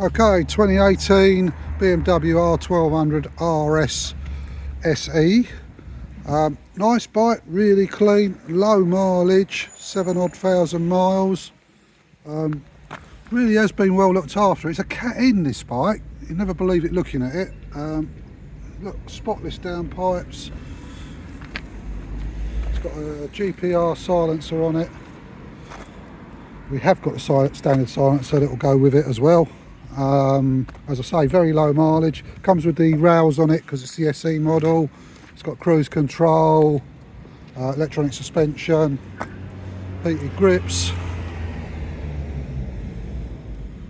Okay, 2018 BMW R1200RS SE. Nice bike, really clean, low mileage, 7,000 miles. Really has been well looked after. It's a cat-in, this bike. You never believe it looking at it. Look, spotless downpipes. It's got a GPR silencer on it. We have got the standard silencer that will go with it as well. As I say, very low mileage. Comes with the rails on it because it's the SE model. It's got cruise control, electronic suspension, heated grips,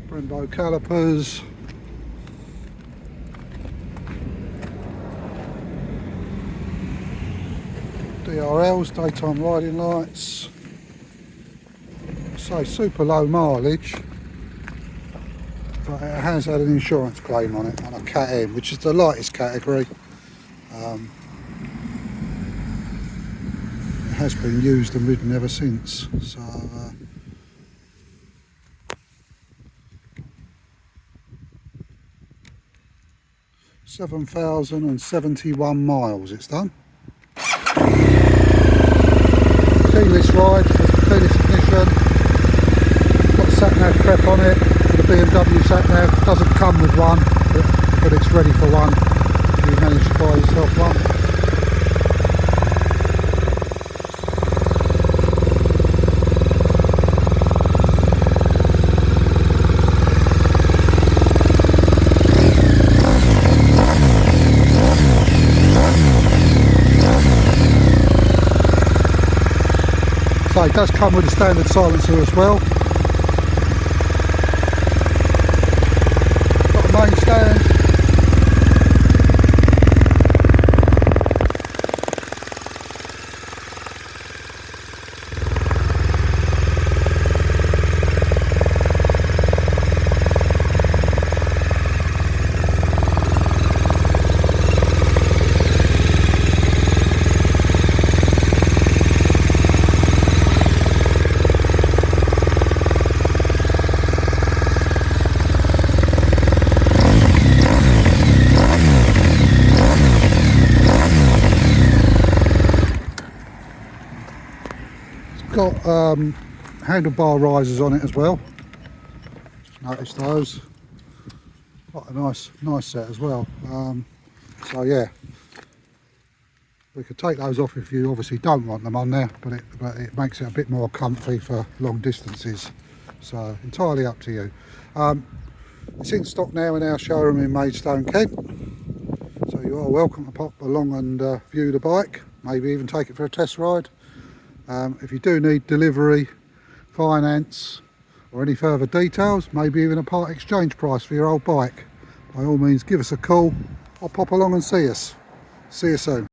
Brembo calipers. DRLs, daytime riding lights. So super low mileage, but it has had an insurance claim on it, on a Cat M, which is the lightest category. It has been used and ridden ever since. So 7,071 miles it's done. Keyless ride, keyless ignition. Got sat-nav prep on it for the BMW sat-nav. Doesn't come with one, but it's ready for one if you manage to buy yourself one. So it does come with a standard silencer as well. Got a main stand. Got handlebar risers on it as well. Just noticed those. Quite a nice set as well. So yeah, we could take those off if you obviously don't want them on there, but it makes it a bit more comfy for long distances. So entirely up to you. It's in stock now in our showroom in Maidstone, Kent. So you are welcome to pop along and view the bike. Maybe even take it for a test ride. If you do need delivery, finance or any further details, maybe even a part exchange price for your old bike, by all means give us a call or pop along and see us. See you soon.